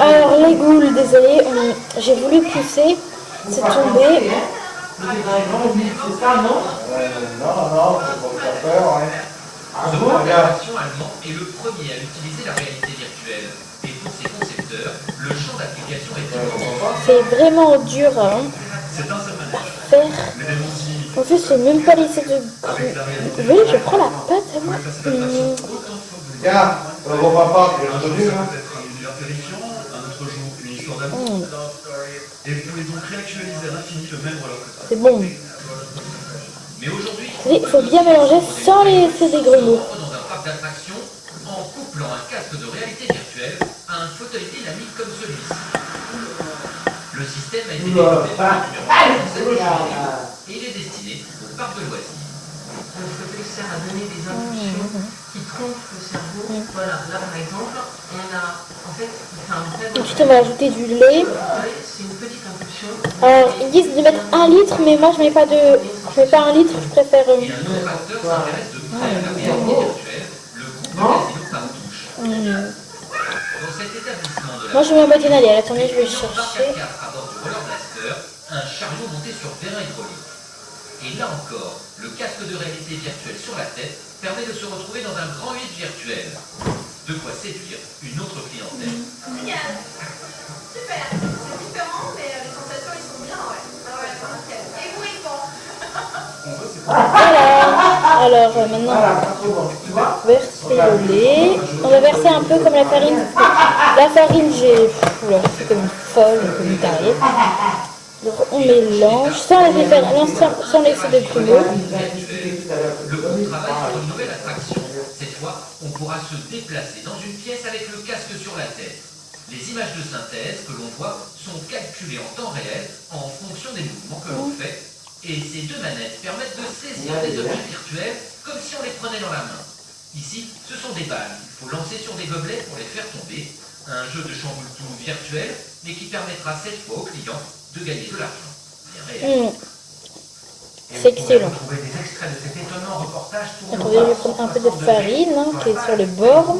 Alors les goules, désolé, j'ai voulu pousser, c'est tombé. C'est ça, non? Non, c'est pour faire peur, ouais. L'interaction allemand est le premier à utiliser la réalité virtuelle. Et pour ses concepteurs, le champ d'application est immense. C'est vraiment dur hein, C'est un seul à faire. En fait, je sais même pas laisser de grumeaux. Vous voyez, je prends la pâte à moi. Regarde, gros papa, tu es revenu, hein? Et vous pouvez donc réactualiser à l'infini le même relais. C'est bon. Mais aujourd'hui, Il faut bien mélanger sans laisser des grumeaux. dans un parc d'attractions en couplant un casque de réalité virtuelle à un fauteuil dynamique comme celui-ci. Le système a été développé par et il est destiné au parc de loisirs. Le fauteuil sert à donner des impulsions qui trompent le cerveau. Voilà, là par exemple, on a, en fait, il fait un vrai Ensuite, on va ajouter du lait. c'est une petite impulsion. Alors, ils disent de mettre 1 litre, mais moi, je mets pas 1 litre, je préfère... Et un autre facteur s'intéresse de près à la réalité virtuelle, le groupe de casino par touche. Dans cet établissement de la Moi, je mets en boîte à attendez, je vais le Parc chercher. 4 à bord du roller blaster, un chariot monté sur vérin hydraulique. Et là encore, le casque de réalité virtuelle sur la tête permet de se retrouver dans un grand vide virtuel. De quoi séduire une autre clientèle. Génial. Super. C'est différent, mais les sensations, ils sont bien, ouais. Ah ouais, c'est nickel. Et vous, ils font. Voilà. Alors, maintenant, on va verser le lait. On va verser un peu comme la farine. La farine, c'est comme une folle, comme une tarée. Donc, on mélange sans laisser de grumeaux. Le groupe travaille sur une nouvelle attraction. Cette fois, on pourra se déplacer dans une pièce avec le casque sur la tête. Les images de synthèse que l'on voit sont calculées en temps réel en fonction des mouvements que l'on fait. Et ces deux manettes permettent de saisir des objets virtuels comme si on les prenait dans la main. Ici, ce sont des balles. Il faut lancer sur des gobelets pour les faire tomber. Un jeu de chamboule-tout virtuel, mais qui permettra cette fois aux clients de gagner de l'argent. Bien réel. C'est excellent. Trouver des extraits de cet étonnant reportage Attendez, je vais prendre un peu de farine hein, qui est sur le bord.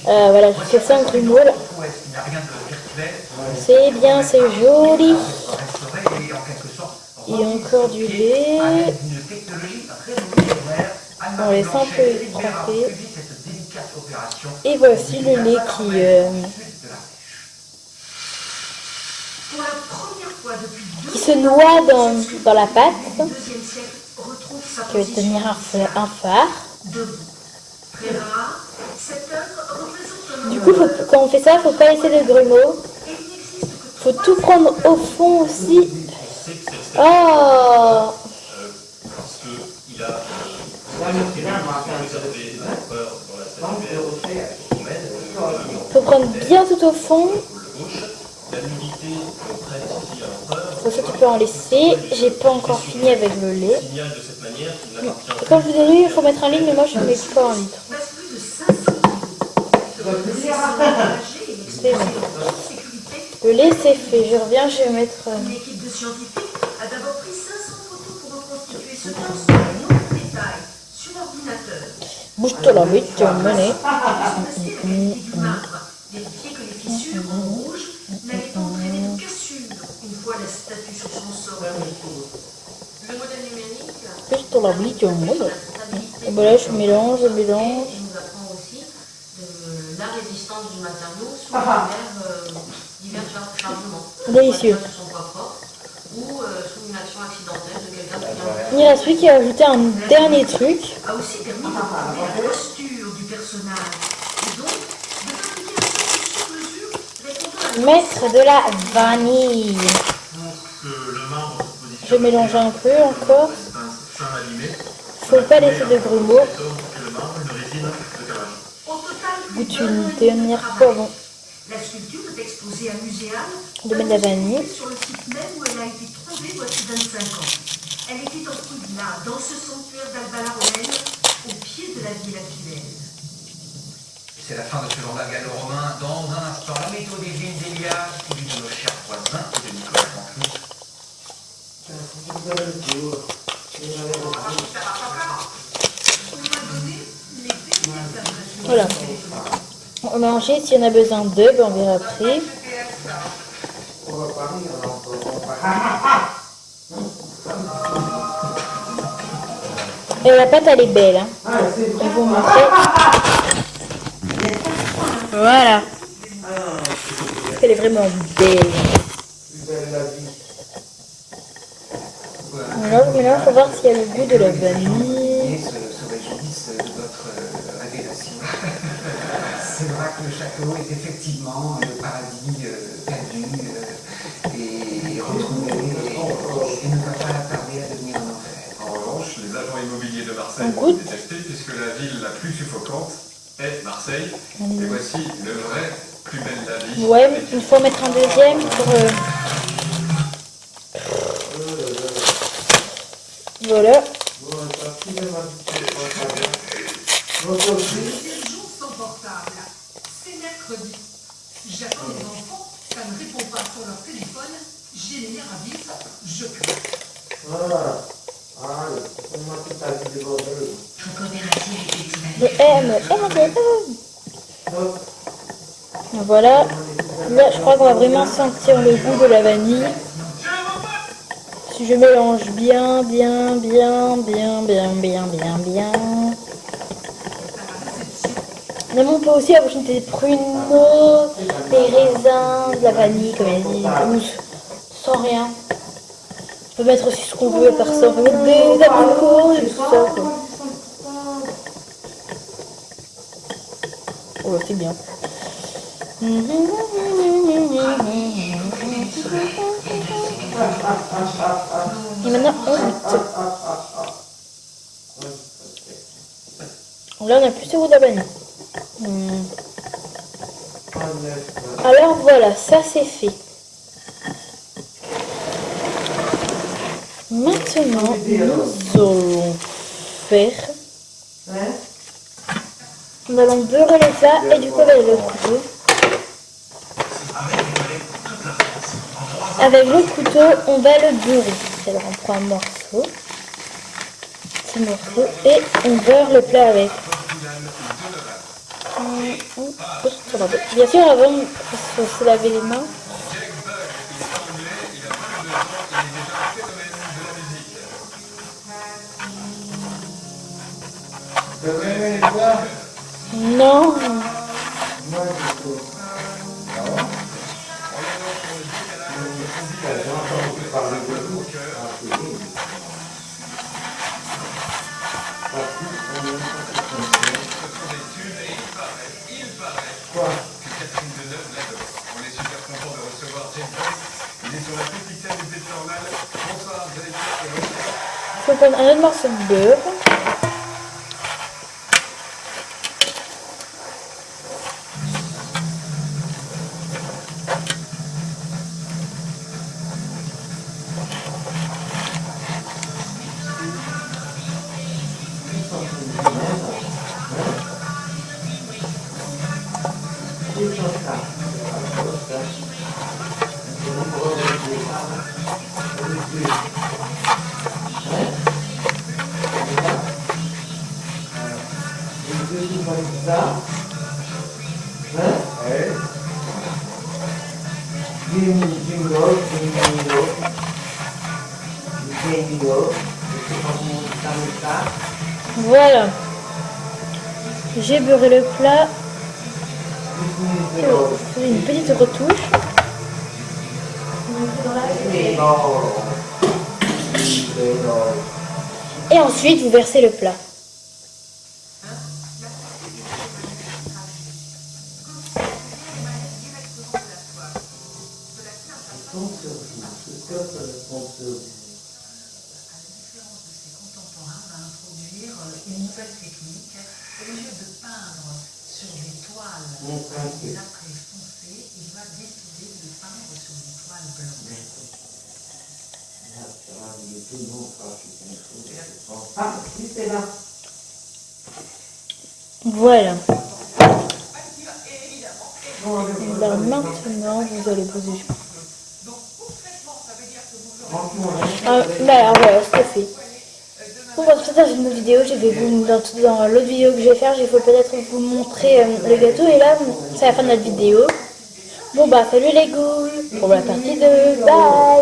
Voilà, je fais 5 grumeaux là. C'est bien, c'est joli. Il y a encore du lait. On laisse un peu tremper. Et voici le lait Pour la première fois depuis qui se noie dans la pâte, le XIIe siècle, retrouve sa qui va position devenir un phare. debout. Très rare, cette œuvre représente un Du coup, quand on fait ça, il ne faut pas laisser de grumeaux. et il n'existe que Il faut tout prendre au fond aussi. Oh! Parce qu'il a Il faut prendre bien tout au fond. la nudité prête ici à l'empereur. Pour ça, tu peux en laisser. J'ai pas encore fini avec le lait. Signale de cette manière qu'il n'appartient Comme je vous ai dit, il faut mettre un litre, mais moi je ne mets pas un litre. passe plus de 500 C'est bon. Le lait, c'est fait. Je reviens, je vais mettre. Une équipe de scientifiques a d'abord pris 500 photos pour reconstituer ce torse en détail sur ordinateur. Bouge-toi la bite, tu vas me mener. Vérifier que les fissures rouges n'allaient pas entraîner de cassure une fois la statue sur son sol. Le modèle numérique Bouge-toi la bite, tu vas me mener. la traçabilité Et ben là, je mélange, je mélange. et nous apprend aussi de la résistance du matériau sous divers chargements. Délicieux. Sur son poids propre ou sous une action accidentelle de quelqu'un qui vient Il y a celui qui a ajouté un dernier truc. a aussi permis de retrouver la posture du personnage et donc de fabriquer un socle sur mesure répondant à Mettre de la vanille. Je mélange un peu encore. Faut pas laisser de grumeaux. au total Goûte une dernière fois avant La sculpture est exposée à Muséal de mettre de la vanille. sur le site même où elle a été trouvée voici 25 ans. Elle était enfoui là, dans ce sanctuaire d'Albala romaine, au pied de la ville actuelle. C'est la fin de ce journal gallo-romain. Dans un instant, la météo des vignes d'Elias, suivi de nos chers voisins et de Nicolas Canteloup. Voilà. pour mélanger. S'il y en a besoin d'eux, ben on verra après. Et la pâte, elle est belle. Hein. Je vais vous montrer. Voilà. Elle est vraiment belle. Alors, maintenant, il faut voir s'il y a le goût de la vanille. Se réjouissent de votre révélation. C'est vrai que le château est effectivement le paradis perdu et retrouvé et ne va pas tarder à devenir un enfer. En revanche, les agents immobiliers de Marseille On vont goûte. détester puisque la ville la plus suffocante est Marseille. Et voici le vrai plus belle la vie. Ouais, il faut mettre un deuxième pour... Voilà. Deuxième jour sans portable. C'est mercredi. J'attends les enfants, ça ne répond pas sur leur téléphone. J'ai les nerfs à vif, je crains. Voilà. Là, je crois qu'on va vraiment sentir le goût de la vanille. Si je mélange bien. Mais on peut aussi ajouter des pruneaux, des raisins, de la vanille, comme elle dit, douce, sans rien. On peut mettre aussi ce qu'on veut par ça. On peut mettre des abricots et tout ça. Quoi. Oh, c'est bien. Et maintenant, on goûte. Là, on a plus le goût de la vanille. Alors voilà, ça c'est fait. Maintenant, nous allons faire... Nous allons beurrer le plat et du coup avec le couteau. Avec le couteau, on va le beurrer. Alors on prend un petit morceau, et on beurre le plat avec. Bien sûr, avant, il faut se laver les mains. Non. Il faut prendre un autre morceau de beurre. Voilà. J'ai beurré le plat. Je fais une petite retouche. Et ensuite, vous versez le plat. Une nouvelle technique, au lieu de peindre sur des toiles des après foncés, il va décider de peindre sur des toiles blanches. Voilà. Alors maintenant, vous allez poser. Ah, bah alors voilà, c'est fait. Bon, bah, peut-être dans une autre vidéo, dans l'autre vidéo que je vais faire, je vais peut-être vous montrer le gâteau. Et là, c'est la fin de notre vidéo. Bon, bah, salut les ghouls pour la partie 2. Bye.